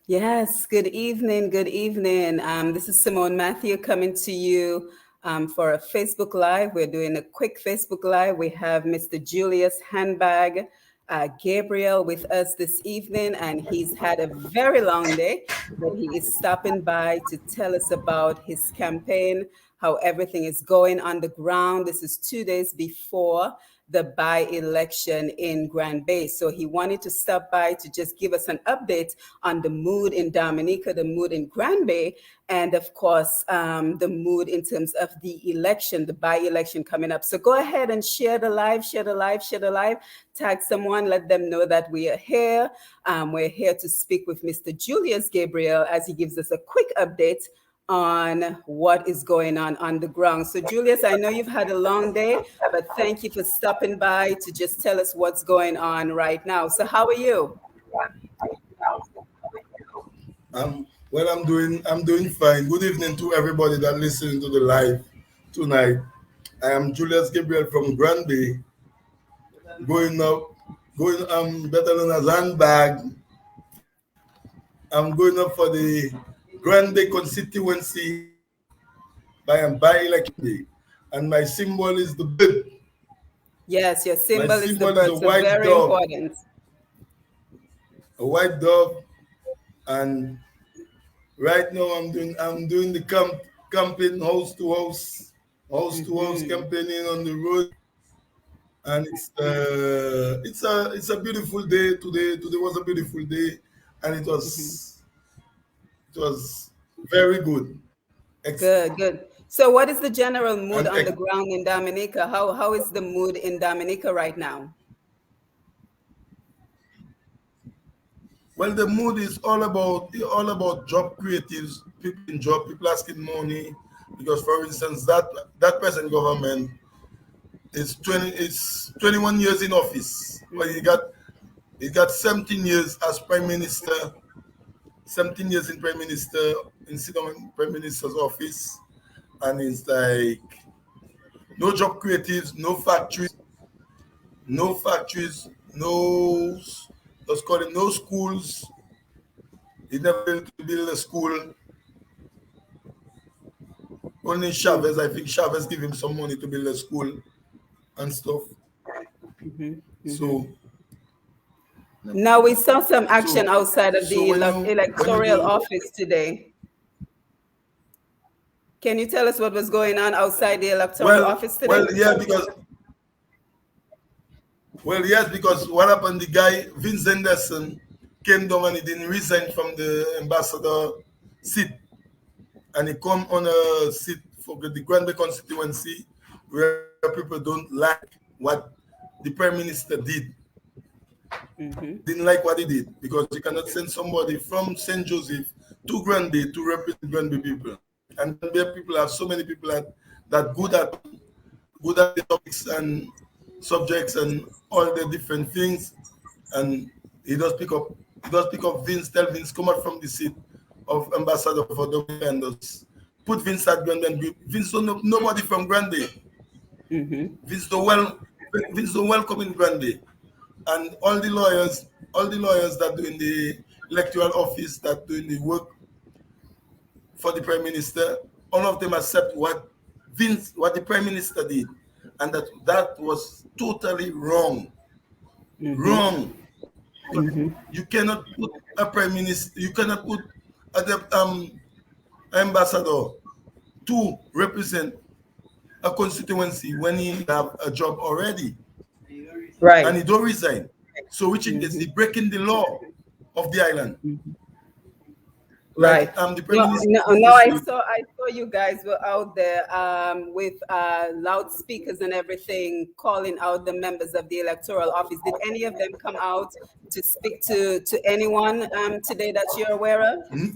Yes, good evening. Good evening. This is Simone Matthew coming to you for a Facebook Live. We're doing a quick Facebook Live. We have Mr. Julius Handbag Gabriel with us this evening, and he's had a very long day, but he is stopping by to tell us about his campaign, how everything is going on the ground. This is 2 days before the by-election in Grand Bay. So he wanted to stop by to just give us an update on the mood in Dominica, the mood in Grand Bay, and of course, the mood in terms of the election, the by-election coming up. So go ahead and share the live, share the live, share the live, tag someone, let them know that we are here. We're here to speak with Mr. Julius Gabriel as he gives us a quick update on what is going on the ground. So Julius, I know you've had a long day, but thank you for stopping by to just tell us what's going on right now. So how are you? I'm doing fine. Good evening to everybody that listening to the live tonight. I am Julius Gabriel from Grand Bay, going better known as handbag. I'm going up for the Grand Bay constituency by election day, and my symbol is the bird. Yes, your My symbol is the symbol is bird, a so white very dove, important. a white dove, and right now I'm doing the campaign house to house campaigning on the road, and it's a beautiful day today. Today was a beautiful day, and it Mhm. was it was very good. Ex- Good, good. So what is the general mood and on the ground in Dominica? How is the mood in Dominica right now? Well, the mood is all about job creatives, people in job, people asking money, because for instance that present government is 21 years in office, but he got 17 years as prime minister, 17 years in prime minister in sitting in prime minister's office, and it's like no job creatives, no factories, no, let's call it, no schools. He never able to build a school. Only Chavez, I think Chavez give him some money to build a school and stuff. Mm-hmm. Mm-hmm. So, Now we saw some action so, outside of so the when you electoral do, office today. Can you tell us what was going on outside the electoral well, office well, today? yeah, yes, because what happened? The guy Vince Henderson came down and he didn't resign from the ambassador seat, and he come on a seat for the Grand Bay constituency, where people don't like what the prime minister did. Mm-hmm. Didn't like what he did, because you cannot send somebody from St. Joseph to Grand Bay to represent Grand Bay people. And Grand Bay people have so many people that good at the topics and subjects and all the different things. And he does pick up Vince, tell Vince come out from the seat of ambassador for Dominica, and just put Vince at Grand Bay. Vince don't know nobody from Grand Bay. Mm-hmm. Vince don't well Vince don't welcome in Grand Bay. And all the lawyers that do in the electoral office, that doing the work for the prime minister, all of them accept what the prime minister did, and that was totally wrong. Mm-hmm. Wrong. Mm-hmm. You cannot put a prime minister. You cannot put a ambassador to represent a constituency when he have a job already and Right. he don't resign. So which is Mm-hmm. the breaking the law of the island. Like Right. the prime No, minister no, used no. to I say, saw, I saw you guys were out there with loudspeakers and everything, calling out the members of the electoral office. Did any of them come out to speak to anyone today that you're aware of? "Hmm?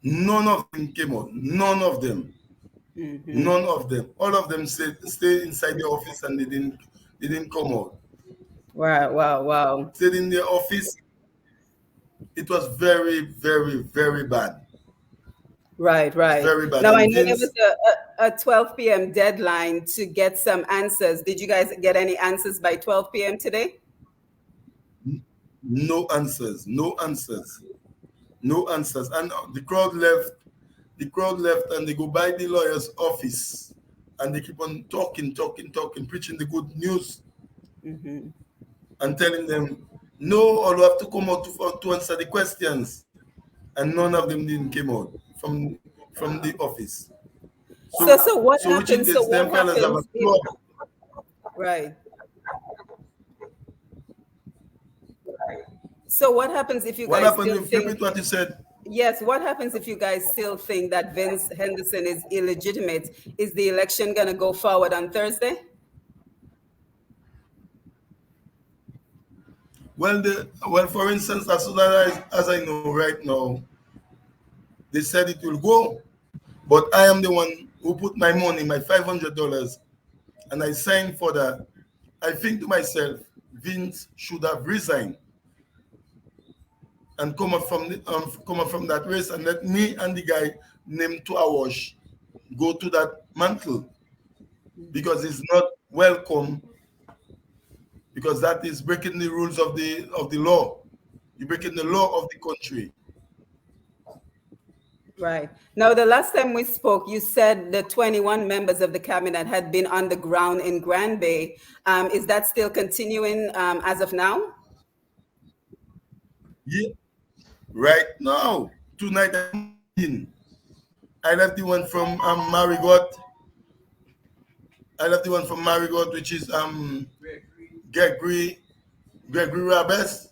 None of them came out. None of them. Mm-hmm. None of them. All of them said stay inside the office, and they didn't come out. Wow, wow, wow. Stayed in the office. It was very, very, very bad. Right, It's right. very bad. Now I And know there was Vince, a 12 p.m. deadline to get some answers. Did you guys get any answers by 12 p.m. today? No answers, no answers, no answers. And the crowd left. The crowd left, and they go by the lawyer's office, and they keep on talking, preaching the good news, Mm-hmm. and telling them, no, all you have to come out to answer the questions, and none of them didn't came out from the office. So what So which in happens? So case what them fellas have a happens if club. right? So what happens if you What guys happened? still You repeat think? what you said. Yes, what happens if you guys still think that Vince Henderson is illegitimate? Is the election going to go forward on Thursday? Well, for instance, as soon as I know right now, they said it will go, but I am the one who put my money, my $500, and I signed for that. I think to myself, Vince should have resigned and come up from that race, and let me and the guy named to Awash go to that mantle, because it's not welcome, because that is breaking the rules of the law. You're breaking the law of the country. Right. Now, the last time we spoke, you said the 21 members of the cabinet had been on the ground in Grand Bay. Is that still continuing as of now? Yeah, right now, tonight I'm in. I left the one from Marigot. I left the one from Marigot, which is Gregory Rabes.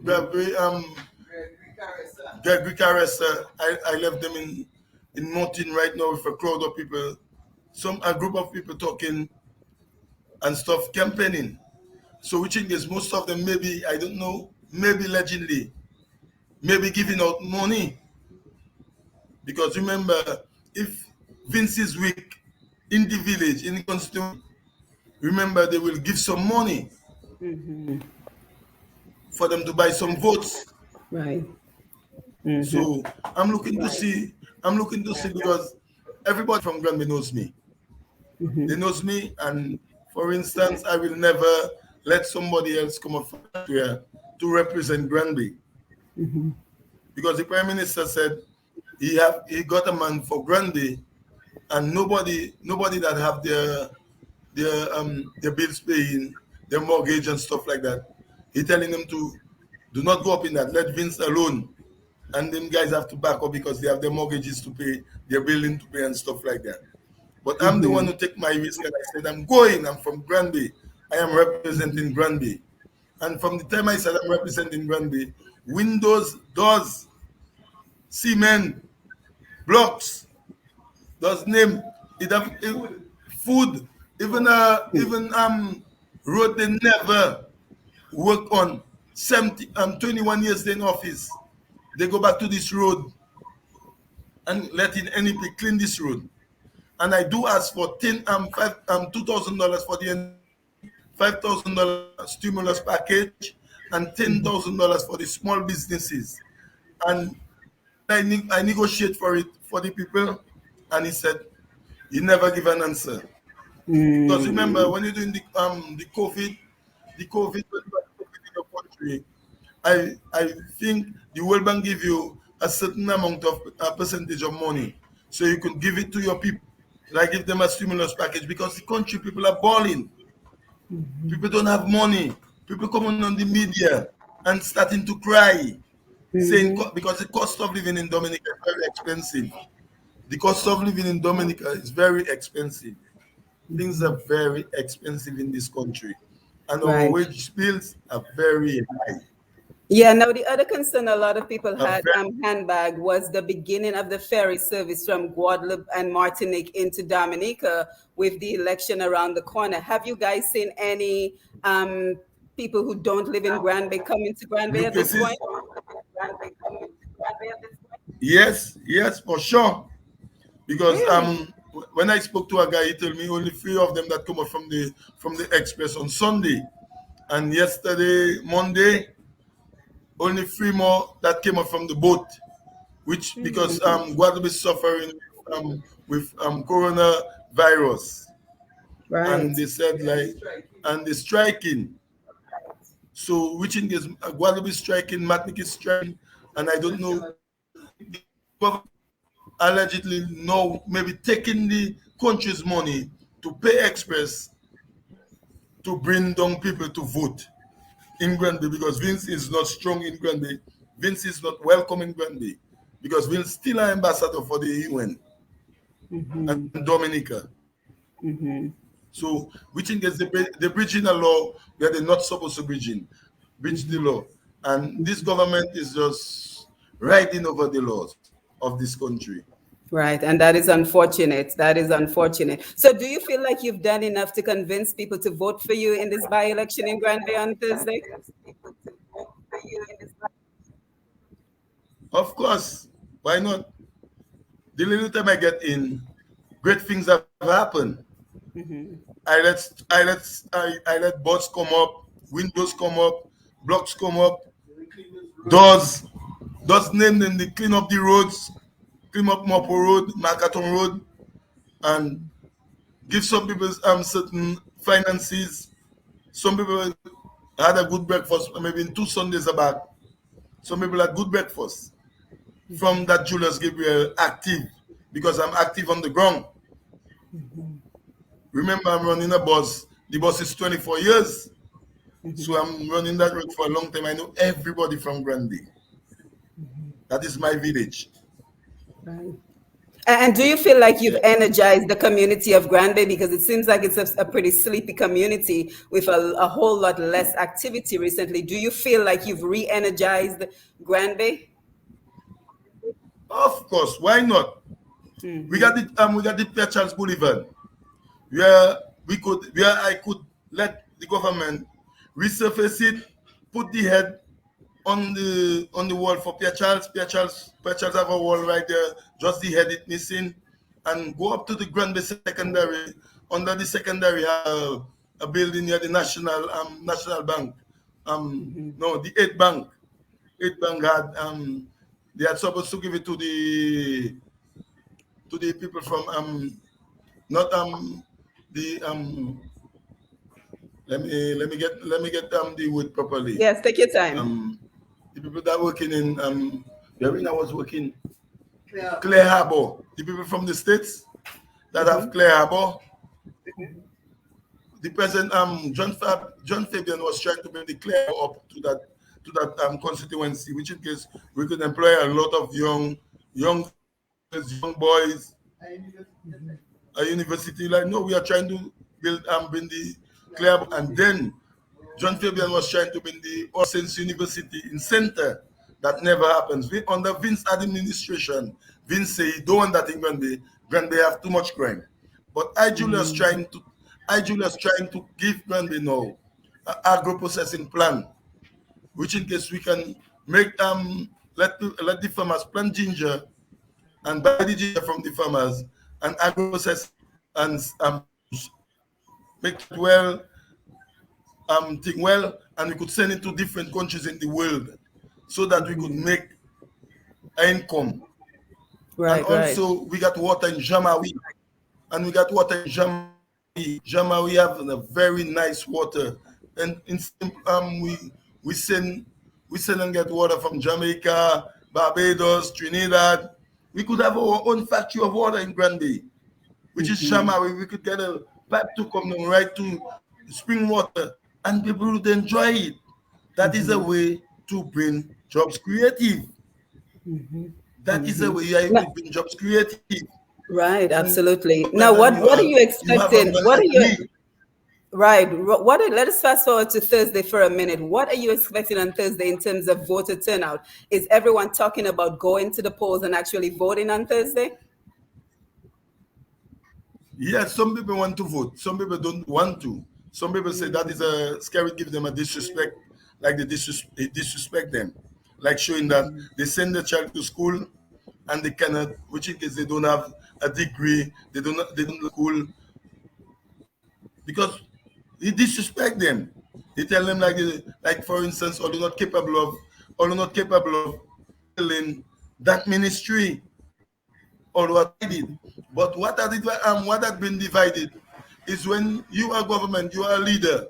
Gregory Gregory Caressa. I left them in Mountain right now with a crowd of people, a group of people talking and stuff, campaigning. So which is most of them, maybe, I don't know, maybe legendly, maybe giving out money. Because remember, if Vince is weak in the village, in the constituency, remember they will give some money for them to buy some votes. Right. So I'm looking to see, because everybody from Granby knows me. They knows me, and for instance, I will never let somebody else come up from here to represent Granby, because the Prime Minister said he got a man for Granby, and nobody that have their bills paying, their mortgage and stuff like that. He telling them to do not go up in that. Let Vince alone, and them guys have to back up because they have their mortgages to pay, their billing to pay, and stuff like that. But I'm the one who take my risk, and I said I'm going. I'm from Granby. I am representing Granby, and from the time I said I'm representing Granby, windows, doors, cement, blocks, does name it have food, even road they never work on. 21 years in office, they go back to this road and letting NEP clean this road. And I do ask for $2,000 for the NEP, $5,000 stimulus package, and $10,000 for the small businesses. And I negotiate for it for the people, and he said he never give an answer. Because remember, when you're doing the COVID in your country, I think the World Bank give you a certain amount of percentage of money, so you could give it to your people, like give them a stimulus package, because the country people are balling. People don't have money. People coming on the media and starting to cry, saying because the cost of living in Dominica is very expensive. The cost of living in Dominica is very expensive. Things are very expensive in this country, and our Right. wage bills are very high. Yeah, now the other concern a lot of people Are had, very, handbag, was the beginning of the ferry service from Guadeloupe and Martinique into Dominica with the election around the corner. Have you guys seen any people who don't live in Granby coming to Granby new at this point? cases. Yes, for sure. Because Really? when I spoke to a guy, he told me only three of them that come up from the express on Sunday, and yesterday Monday only three more that came up from the boat. Which because Guadeloupe is suffering with coronavirus, and Right. they said like, and they're striking. So which in case Guadeloupe is striking, Martinique is striking, and I don't know, the government allegedly now maybe taking the country's money to pay express to bring down people to vote in Granby because Vince is not strong in Granby. Vince is not welcome in Granby because Vince still an ambassador for the UN and Dominica. So which in case they bridging a law where they're not supposed to bridge the law. And this government is just riding over the laws of this country. Right, and that is unfortunate. That is unfortunate. So, do you feel like you've done enough to convince people to vote for you in this by-election in Granby on Thursday? Of course, why not? The little time I get in, great things have happened. I let boards come up, windows come up, blocks come up, doors named them. They clean up the roads, clean up Mapo Road, Marcaton Road, and give some people certain finances. Some people had a good breakfast, maybe in 2 Sundays back. Some people had good breakfast from that Julius Gabriel active because I'm active on the ground. Remember, I'm running a bus. The bus is 24 years. So I'm running that road for a long time. I know everybody from Granby. That is my village. Right. And do you feel like you've energized the community of Granby? Because it seems like it's a pretty sleepy community with a whole lot less activity recently. Do you feel like you've re-energized Granby? Of course, why not? We got the Pierre Charles Boulevard, where I could let the government resurface it, put the head on the wall for Pierre Charles. Pierre Charles have a wall right there, just the head it missing, and go up to the Granby Secondary. Under the secondary, a building near the National Bank. No, the 8 Bank. 8 Bank had they are supposed to give it to the people from not the let me get the word properly. Yes, take your time. The people that are working in the arena was working Clare Harbor. The people from the states that have Clare Harbor. The president John Fabian was trying to bring the Clare up to that constituency, which in case we could employ a lot of young boys, a university. Like no, we are trying to build bring the club, and then John Fabian was trying to bring the All Saints University in center. That never happens. Under Vince administration, Vince say he don't want that in Granby. Granby have too much crime. But Julius trying to give Granby now an agro processing plan, which in case we can make let the farmers plant ginger and buy the ginger from the farmers and agro process and make it well think well, and we could send it to different countries in the world so that we could make income. Right, and also we got water in Jamawi, and we got water in Jamawi. Jamawi have a very nice water, and we send and get water from Jamaica, Barbados, Trinidad. We could have our own factory of water in Granby, which is Jamawi. We could get a pipe to come down right to spring water, and people would enjoy it. That is a way to bring jobs creative. That is a way to bring jobs creative. Right, absolutely. Now, what are you expecting? What are you? Right. Let us fast forward to Thursday for a minute. What are you expecting on Thursday in terms of voter turnout? Is everyone talking about going to the polls and actually voting on Thursday? Yes, some people want to vote. Some people don't want to. Some people say that is a scary, give them a disrespect, like they disrespect them, like showing that they send their child to school and they cannot, which in case they don't have a degree, they don't school because they disrespect them. They tell them like for instance, or they're not capable of filling that ministry or what I did. But what had been divided is when you are government, you are a leader.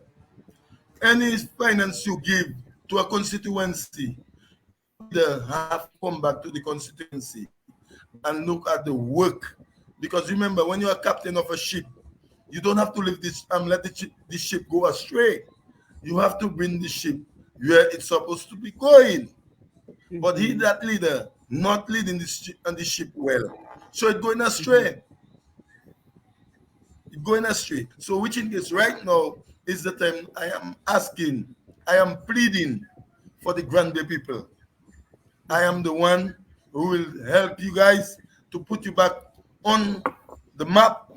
Any finance you give to a constituency, leader have to come back to the constituency and look at the work. Because remember, when you're a captain of a ship, you don't have to leave this let the ship go astray. You have to bring the ship where it's supposed to be going. But he, that leader, not leading the ship well. So it's going astray. It's going astray. So which in case right now is the time I am asking, I am pleading for the Grand Bay people. I am the one who will help you guys to put you back on the map.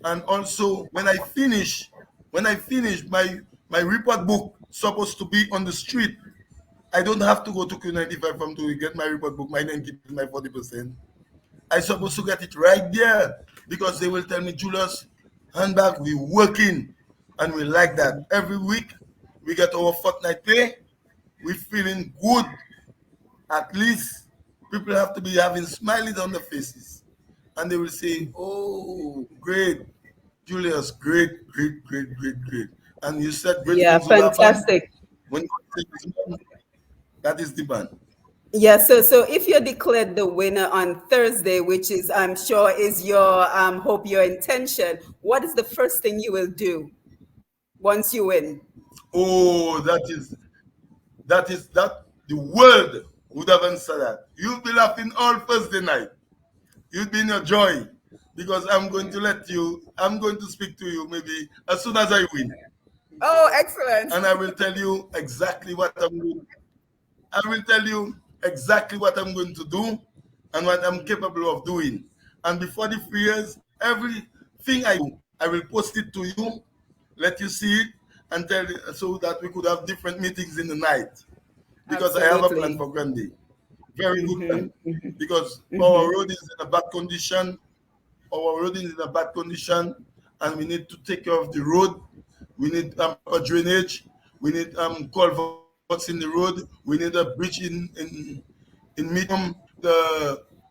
And also when I finish my report book supposed to be on the street. I don't have to go to Q95 from to get my report book, my name keep my 40%. I supposed to get it right there because they will tell me, Julius, handbag, we working and we like that. Every week we get our fortnight pay. We feeling good. At least people have to be having smileys on their faces. And they will say, oh, great, Julius, great, great, great, great, great. And you said great Yeah, things will happen. fantastic. When you say this, that is the ban. Yeah, so if you're declared the winner on Thursday, which is I'm sure is your hope, your intention, what is the first thing you will do once you win? Oh, that the world would have answered that. You'll be laughing all Thursday night. You'll be in your joy because I'm going to speak to you maybe as soon as I win. Oh, excellent. And I will tell you exactly what I will tell you exactly what I'm going to do and what I'm capable of doing. And before the 3 years, everything I do, I will post it to you, let you see it, and tell you so that we could have different meetings in the night. Because I have a plan Absolutely. for Grande. Very good plan. Because Mm-hmm. our road is in a bad condition. Our road is in a bad condition, and we need to take care of the road. We need proper drainage. We need culverts in the road. We need a bridge in medium.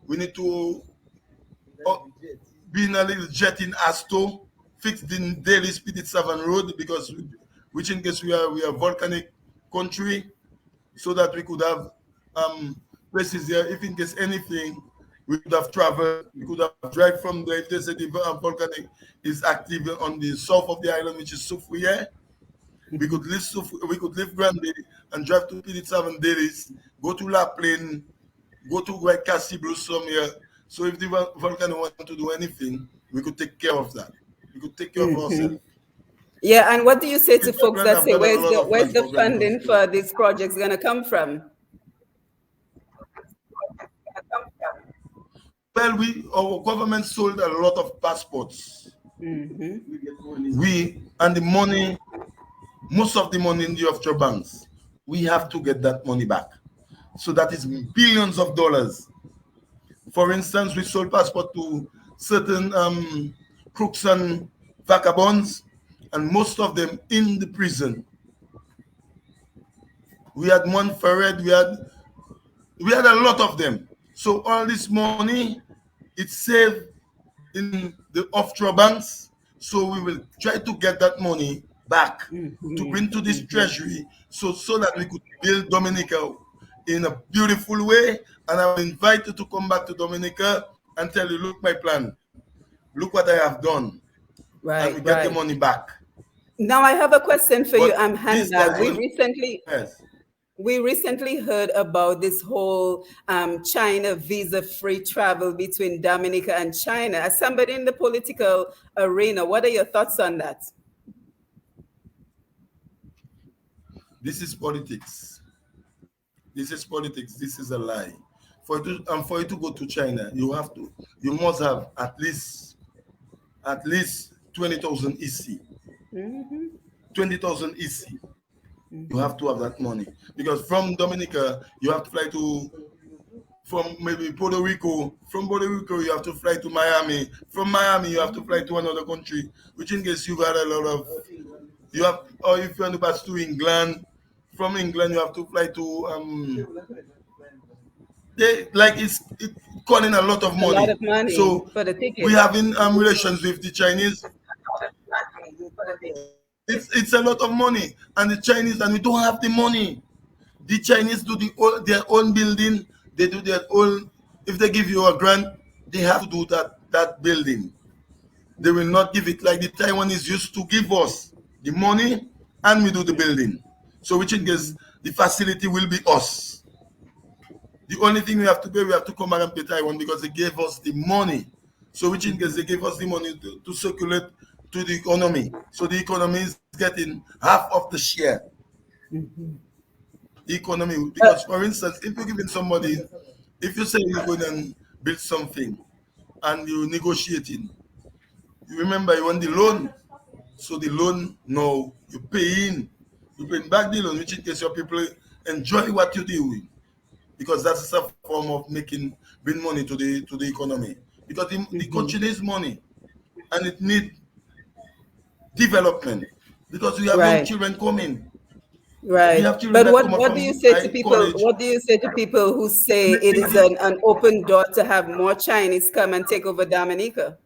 We need to uh, be in a little jet in Asto, fix the daily speed at Savannah Road because which in case we are volcanic country, so that we could have places there. If in case anything, we could have traveled. We could have drive from there. If they say the volcanic is active on the south of the island, which is Soufriere, we could leave Grande and drive to Pidit 7 days, go to La Plaine, go to White Castle somewhere. So if the volcano want to do anything, we could take care of that. We could take care of Mm-hmm. ourselves. Yeah, and what do you say to In my folks plan, that I've say, got a where's lot the of where's plan the for Grand funding Constitution. for these projects gonna come from? Well, our government sold a lot of passports. Mm-hmm. We and the money, most of the money in the offshore banks, we have to get that money back. So that is billions of dollars. For instance, we sold passport to certain crooks and vagabonds, and most of them in the prison. We had one Fared, we had a lot of them. So all this money, it's saved in the offshore banks. So we will try to get that money back to Mm-hmm. bring to this Mm-hmm. treasury so that we could build Dominica in a beautiful way. And I will invite you to come back to Dominica and tell you, look my plan, look what I have done, and we Right, get the right. money back. Now I have a question for you. But I'm this handbag. time, yes, We recently heard about this whole China visa-free travel between Dominica and China. As somebody in the political arena, what are your thoughts on that? this is politics. This is politics. This is a lie. For you to go to China, you must have at least 20,000 EC. Mm-hmm. 20,000 EC. You Mm-hmm. have to have that money because from Dominica you have to fly to from maybe Puerto Rico. From Puerto Rico you have to fly to Miami. From Miami you have to fly to another country. Which in case you've had a lot of you have, or if you want to pass to England, from England you have to fly to they like it's calling a lot of A lot money. of money So for the we tickets. having relations with the Chinese. It's a lot of money, and the Chinese, and we don't have the money. The Chinese do their own building. They do their own. If they give you a grant, they have to do that building. They will not give it like the Taiwanese used to give us the money, and we do the building. So which in case the facility will be us. The only thing we have to pay, we have to come back and pay Taiwan because they gave us the money. So which in case they gave us the money to circulate to the economy. So the economy is getting half of the share. The economy, because for instance, if you're giving somebody, if you say you're going and build something and you're negotiating, you remember you want the loan. So the loan, no, you're paying back the loan, which in case your people enjoy what you're doing. Because that's a form of bring money to the economy. Because the country needs money and it needs development. Because we have young children coming. We Right. have children But that come up what do from you say to people? college. What do you say to people who say it is an open door to have more Chinese come and take over Dominica?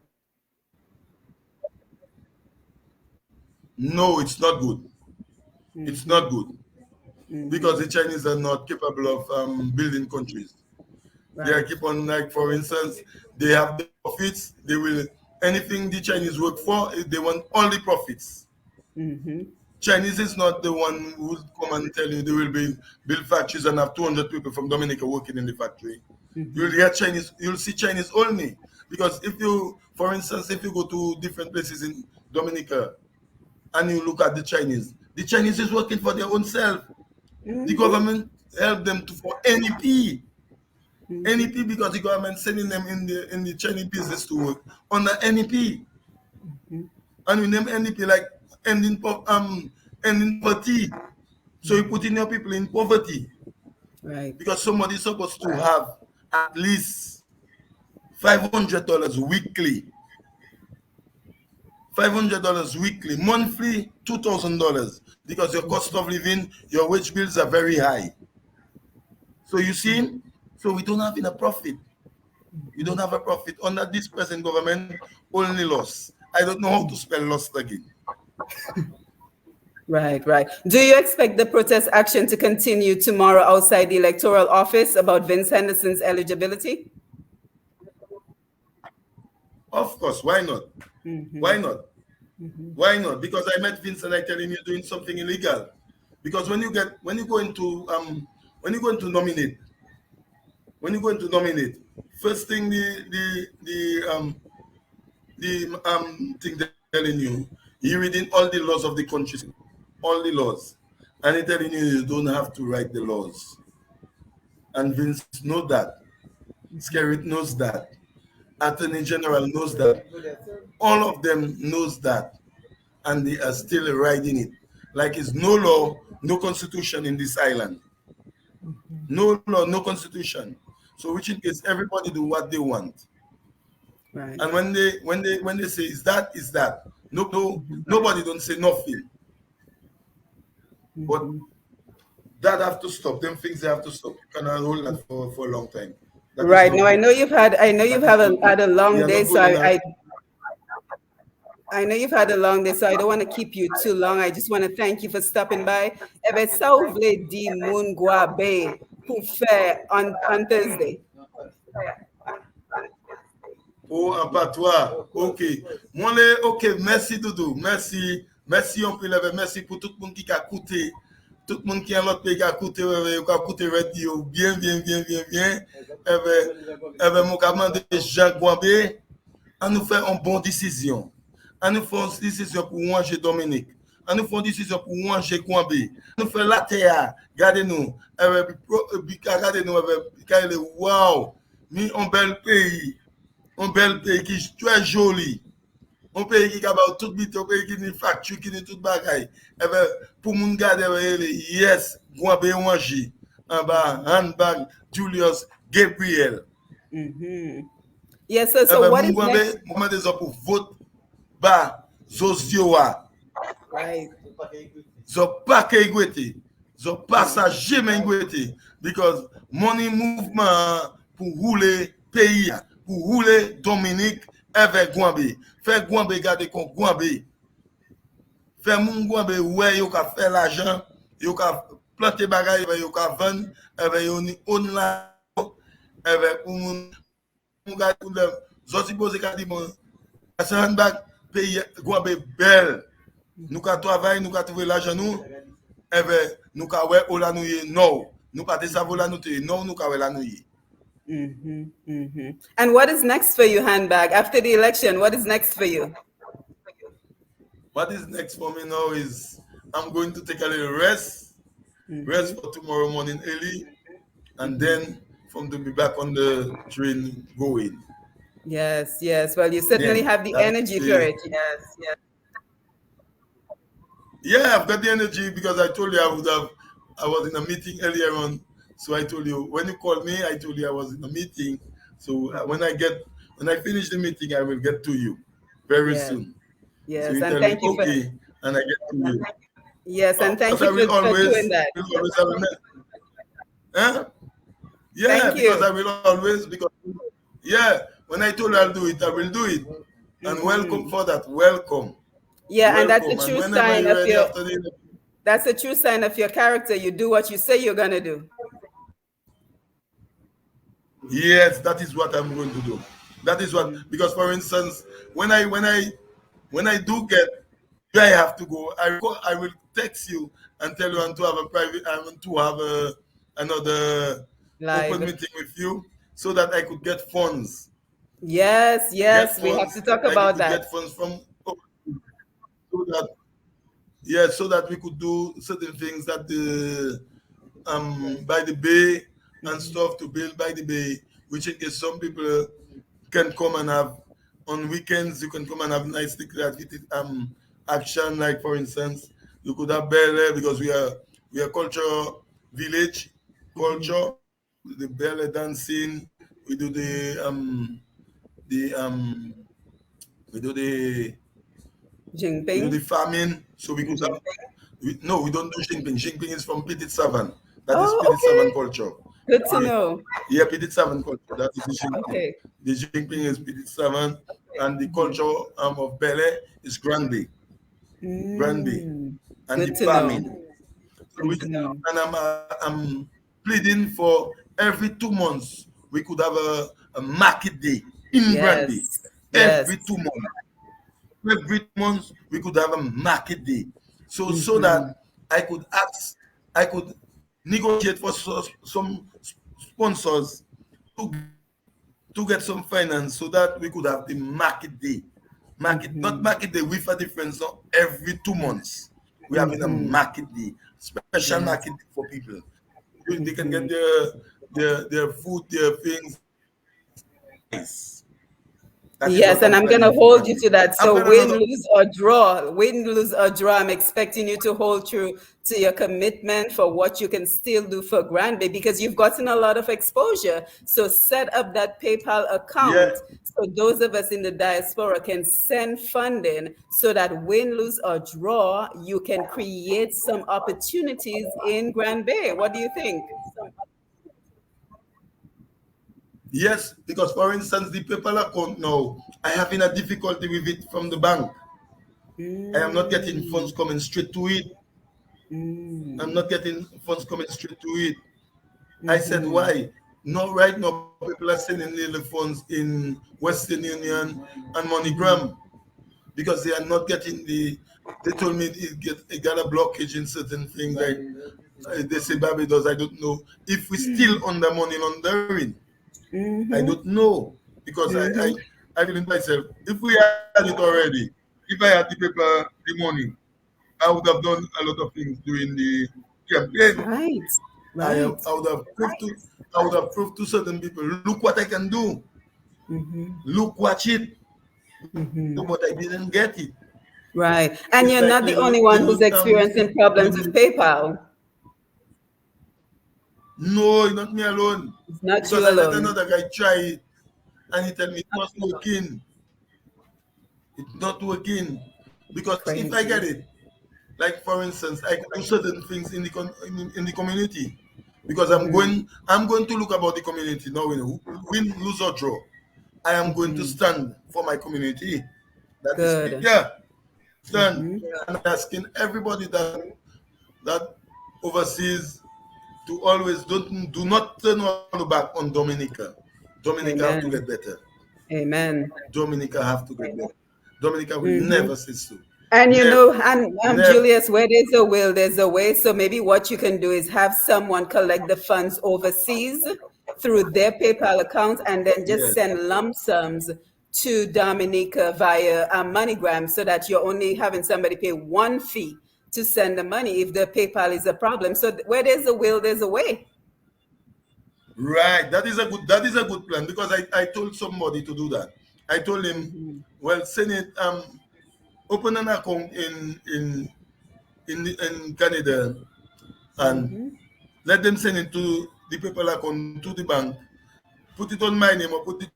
No, it's not good. It's not good. Because the Chinese are not capable of building countries. They keep on, like for instance, they have the profits. They will anything the Chinese work for. They want only profits. Chinese is not the one who will come and tell you they will build factories and have 200 people from Dominica working in the factory. You'll hear Chinese. You'll see Chinese only because if you, for instance, if you go to different places in Dominica and you look at the Chinese is working for their own self. The government help them for NEP. NEP because the government sending them in the Chinese business to work under NEP. And we name NEP like ending poverty. So you put in your people in poverty. Right. Because somebody is supposed to have at least $500 weekly. $500 weekly, monthly $2,000 because your cost of living, your wage bills are very high. So you see, so we don't have enough profit. We don't have a profit under this present government. Only loss. I don't know how to spell loss again. Right. Do you expect the protest action to continue tomorrow outside the electoral office about Vince Henderson's eligibility? Of course, why not? Why not? Why not? Because I met Vince and I tell him you're doing something illegal. Because when you go into nominate, first thing the thing they're telling you, you're reading all the laws of the country, all the laws, and they're telling you don't have to write the laws. And Vince knows that. Skerrit knows that. Attorney General knows that. All of them knows that. And they are still riding it. Like it's no law, no constitution in this island. No law, no constitution. So which in case everybody do what they want. Right. And when they say is that. Nobody don't say nothing. But that have to stop. Them things they have to stop. You cannot hold that for a long time. Right. Now I know you've had a long day, so I know you've had a long day, so I don't want to keep you too long. I just want to thank you for stopping by. Ebe sa ou vle di moun gwa be pou fè on Thursday. Oh, en patois. OK. OK, merci Doudou. Merci on peut lever. Merci pour tout le monde qui a écouté. Tout le monde qui a l'autre pays qui a écouté radio bien. Mon commande Jean Gouambé. On nous fait une bonne décision. On nous fait une décision pour manger Dominique. On nous fait une décision pour manger Gouambé. On nous fait la terre. Regardez-nous. Regardez-nous. Wow. Un bel pays. Un bel pays qui est très joli. Un pays qui a tout bit, un pays qui a une facture, qui a tout bagaille. Pour moun garder, yes, Gouambé manger. En bas, handbag, Julius Gabriel. Yes, so what is next? Moment des pour vote ba Zozioa. Right. Zo pa ke igwete. Zo pa sa jamais igwete. Because money movement pour rouler pays, pour rouler Dominique avec Gouambé. Fait Gouambé garder con Gouambé. Fè moun gwa be wè yo ka fè l'ajan, yo ka plante bagay, yo ka vend, yo ni online, pou moun gwa pou dem, zoti pose ka di moun, ase handbag pays gwa be bel, nous ka travay, nous ka trouver l'ajan nou, nous ka wè ou la nou ye nou, nous ka desavo la nou te nou, nous ka wè la nou ye. And what is next for you, Handbag? After the election, what is next for you? What is next for me now is I'm going to take a little rest for tomorrow morning early, and then from to be back on the train going. Yes, yes. Well, you certainly have the energy for it. Yes, yes. Yeah, I've got the energy because I told you I was in a meeting earlier on. So I told you, when you called me, I told you I was in a meeting. So when I finish the meeting, I will get to you very soon. Yes, so you and tell thank me, you okay, and I get to you. Yes, and thank But you for doing that. will always have a huh? Yeah, Thank because you. I will always, when I told you I'll do it, I will do it. And welcome for that. Welcome. Yeah, and that's Welcome. a true And whenever sign you're of ready your after the that's a true sign of your character. You do what you say you're gonna do. Yes, that is what I'm going to do. That is what, because for instance, when I do get where I have to go, I will text you and tell you I want to have a private, I want to have another Live. open meeting with you so that I could get funds. Yes, yes, we have to talk about that. Get funds from so that we could do certain things that by the bay and stuff to build by the bay, which in case some people can come and have on weekends, you can come and have nice activity action, like for instance, you could have ballet because we are culture village, culture, the ballet dancing, we do we do the farming, so we could have no, we don't do Xingping. Xingping is from Petit Savan. That is Petit Savan culture. Good to know. Yeah, Petit Savan culture. That is the Xingping. Okay. The Xingping is Petit Savan, and the culture of Bele is Grande. Grande. And Good the farming. So and I'm pleading for every 2 months we could have a market day in Grande. Every 2 months. Every month we could have a market day. So that I could negotiate for some sponsors to get some finance so that we could have the market day. Not market day with a difference. So every 2 months we have a market day, special market day for people. They can get their food, their things. Yes, and I'm going to hold you to that. So win, lose or draw, I'm expecting you to hold true to your commitment for what you can still do for Grande because you've gotten a lot of exposure. So set up that PayPal account so those of us in the diaspora can send funding so that win, lose or draw, you can create some opportunities in Grand Bay. What do you think? Yes, because for instance, the PayPal account now, I have been a difficulty with it from the bank. I am not getting funds coming straight to it. I'm not getting funds coming straight to it. I said, why? No, right now, people are sending the funds in Western Union and MoneyGram because they are not getting they told me it got a blockage in certain things. Like they say Barbados, I don't know. If we still under money laundering, I don't know because I didn't myself. If we had it already, if I had the paper, the money, I would have done a lot of things during the campaign. Right. I would have proved to certain people, look what I can do. Look, watch it. But I didn't get it. Right. And you're not the only one who's experiencing problems with PayPal. No, not me alone. It's not because you I let alone. another guy try it and he tell me it's not working. It's not working. Because if I get it, like for instance, I can do certain things in the community. Because I'm going to look about the community now, win, lose or draw. I am going to stand for my community. That is, Understand? And I'm asking everybody that overseas to always do not turn our back on Dominica. Dominica have to get Amen. better. Amen. Dominica have to get better. Dominica will Mm-hmm. never say so. And you Never, know, and never. Julius, where there's a will, there's a way. So maybe what you can do is have someone collect the funds overseas through their PayPal account and then just Yes. send lump sums to Dominica via MoneyGram so that you're only having somebody pay one fee to send the money if the PayPal is a problem. So where there's a will, there's a way. Right. That is a good plan because I told somebody to do that. I told him, Mm-hmm. well, send it open an account in Canada and Mm-hmm. let them send it to the PayPal account to the bank. Put it on my name or put it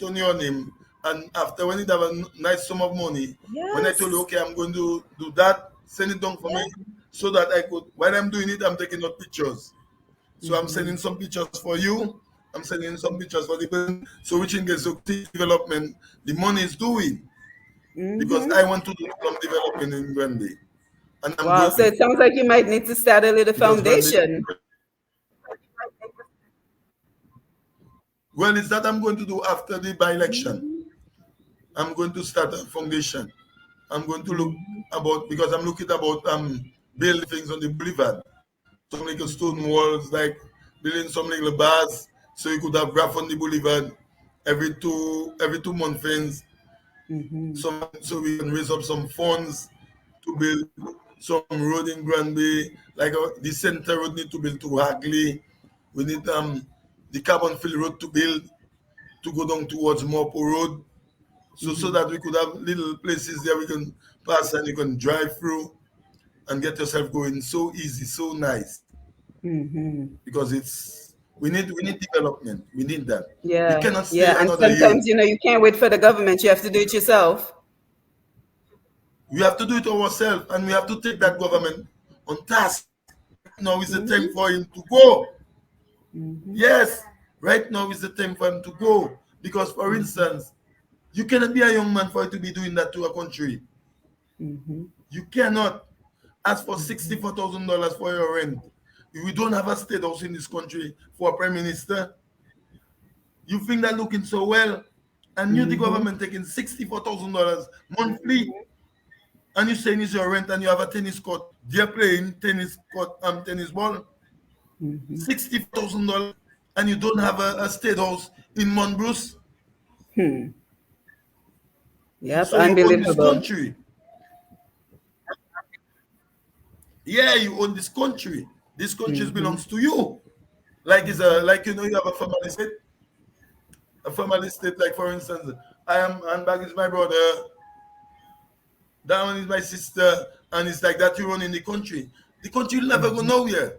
on your name. And after when it have a nice sum of money, when I told you, okay, Yes. I'm going to do that, send it down for me Yeah. so that I could, while I'm doing it, I'm taking out pictures. So I'm Mm-hmm. sending some pictures for you. I'm sending some pictures for the person. So which in case of development, the money is doing because Mm-hmm. I want to do some development in Granby. And I'm Wow. going So it sounds like you might need to start a little because Granby. foundation. Well, it's that I'm going to do after the by-election. Mm-hmm. I'm going to start a foundation. I'm going to look Mm-hmm. about because I'm looking about building things on the boulevard. Some little stone Mm-hmm. walls, like building some little bars, so you could have graph on the boulevard every 2 month things. Mm-hmm. So we can raise up some funds to build some road in Granby. Like the center road need to build to Hagley. We need the carbon field road to build to go down towards Morpo Road. So Mm-hmm. that we could have little places there we can pass and you can drive through and get yourself going so easy, so nice. Mm-hmm. Because we need development. We need that. We Yeah, cannot stay yeah. And another year. sometimes, you can't wait for the government. You have to do it yourself. We have to do it ourselves and we have to take that government on task. Right now is the time Mm-hmm. for him to go. Mm-hmm. Yes, right now is the time for him to go. Because for Mm-hmm. instance, you cannot be a young man for you to be doing that to a country. Mm-hmm. You cannot ask for Mm-hmm. $64,000 for your rent. We don't have a state house in this country for a prime minister. You think that looking so well, and you the Mm-hmm. government taking $64,000 monthly, and you saying it's your rent, and you have a tennis court. They're playing tennis court, tennis ball, Mm-hmm. $64,000, and you don't have a state house in Monbruce. Hmm. Yep, So you own this unbelievable. country. Yeah, you own this country. This country Mm-hmm. belongs to you. Like it's a like you have a family state. A family state, like for instance, I am Handbag is my brother, that one is my sister, and it's like that you run in the country. The country will never go Mm-hmm. nowhere.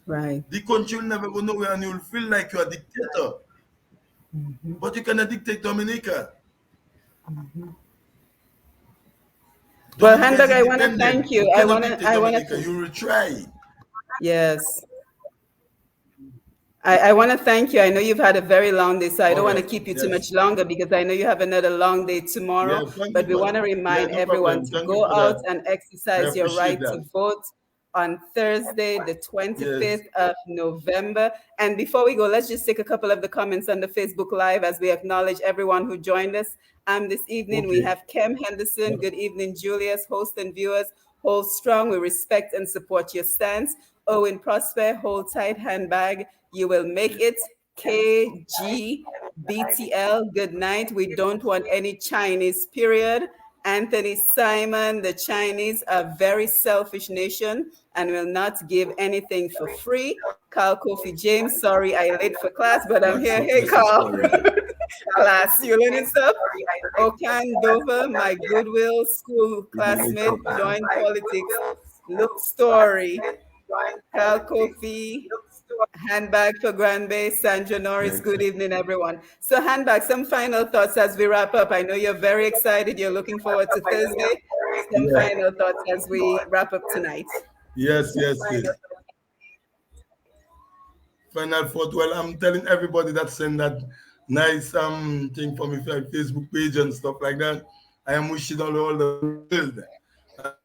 Right. The country will never go nowhere, and you'll feel like you're a dictator. Mm-hmm. But you cannot dictate Dominica. Mm-hmm. Well, Dominica is Handbag, I want to independent. thank You you. cannot dictate I want Dominica. to, You will try. yes. I want to thank you. I know you've had a very long day, so I don't All want to right. keep you too Yes. much longer because I know you have another long day tomorrow. Yeah. Thank But you we for. want to Yeah. remind No everyone problem. to Thank you go for out that. and I exercise your appreciate right to that. vote on Thursday, the Yes. 25th of November. And before we go, let's just take a couple of the comments on the Facebook Live as we acknowledge everyone who joined us. This evening, we Okay. have Kem Henderson. Good evening, Julius, host and viewers. Hold strong. We respect and support your stance. Owen Prosper, hold tight, Handbag. You will make it. KGBTL, good night. We don't want any Chinese, period. Anthony Simon, the Chinese are a very selfish nation and will not give anything for free. Carl Kofi James, sorry I late for class, but I'm here. Hey, That's a Carl. story. Class, you learning stuff? Okan Dover, my Goodwill school classmate, joined politics. Look story. Carl Kofi, Handbag for Granby, Sandra Norris. Right. Good evening, everyone. So, Handbag, some final thoughts as we wrap up. I know you're very excited. You're looking forward to Thursday. Some Yeah. final thoughts as we wrap up tonight. Yes. Yes. Yes. Final thought. Well, I'm telling everybody that send that nice thing for me for Facebook page and stuff like that. I am wishing all the world,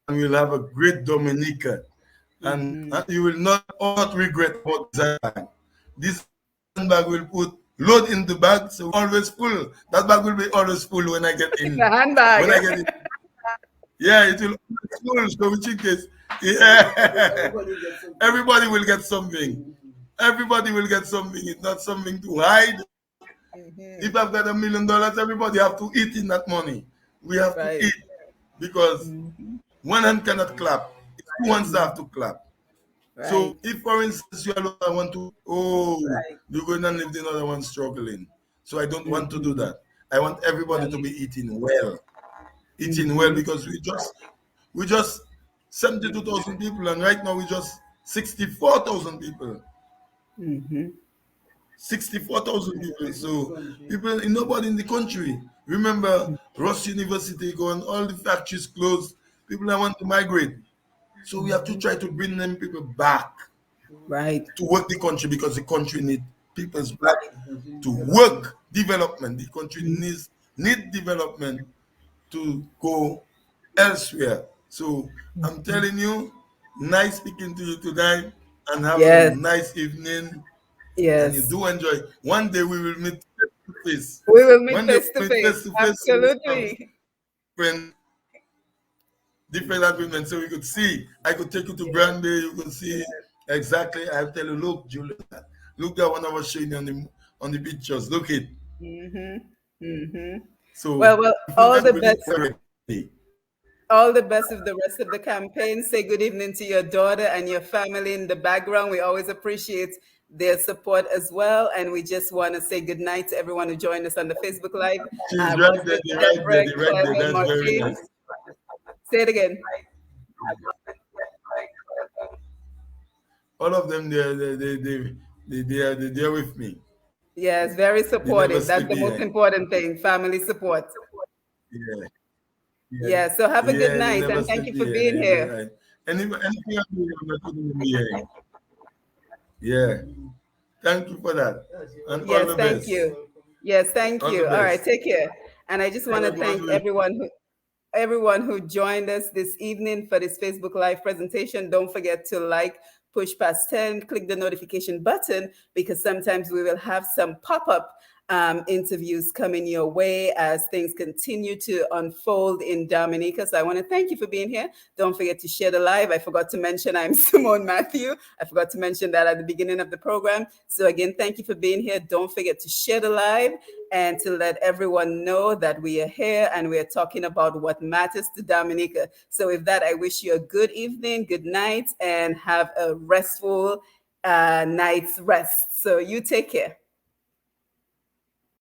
and we'll have a great Dominica. And you will not regret about this handbag. This handbag will put load in the bag, so always full. That bag will be always full when I get in. The handbag. When I get in, yeah, it will always full. So which in case, yeah, everybody will get something. Everybody will get something. It's not something to hide. If I've got $1 million, everybody have to eat in that money. We have to Right. eat because one hand cannot clap. It's two hands that have to clap. Right. So if, for instance, you alone I want to, oh, Right. you're going to leave the other one struggling. So I don't want to do that. I want everybody to be eating well because we just 72,000 people, and right now we just 64,000 people. 64,000 people. So people, nobody in the country. Remember, Ross University going, all the factories closed. People that want to migrate. So we have to try to bring them people back Right. to work the country because the country need people's black to work development. The country need development to go elsewhere. So I'm telling you, nice speaking to you tonight, and have a Yes. nice evening. And you Yes. do enjoy. One day we will meet face to face. We will meet One day face to we meet face. face to face. So we have Absolutely. different agreements, so we could see. I could take you to Granby. You could see exactly. I'll tell you, look, Julius, look that one I was showing you on the pictures. Look it. So Well, if you all the can do best. it already. All the best of the rest of the campaign. Say good evening to your daughter and your family in the background. We always appreciate their support as well. And we just want to say good night to everyone who joined us on the Facebook Live. She's right there, Rosalind, they're right there, Deborah, they're right there. Clement, That's very Martin. nice. Say it again. All of them, they're there with me. Yes, very They never supportive. sleep That's the most behind. important thing, family support. Yeah, yeah, Yeah, so have a good yeah. They night never and thank sleep you for behind. being here. Anything I do, I'm not putting them behind. Yeah. Thank you for that. And all Yes, the thank best. you. Yes, thank All the you. All right, best. take care. And I just want Tell to everyone thank to everyone who joined us this evening for this Facebook Live presentation. Don't forget to like, push past 10, click the notification button because sometimes we will have some pop-up interviews coming your way as things continue to unfold in Dominica. So I want to thank you for being here. Don't forget to share the live. I forgot to mention I'm Simone Matthew. I forgot to mention that at the beginning of the program. So again, thank you for being here. Don't forget to share the live and to let everyone know that we are here and we are talking about what matters to Dominica. So with that, I wish you a good evening, good night, and have a restful night's rest. So you take care.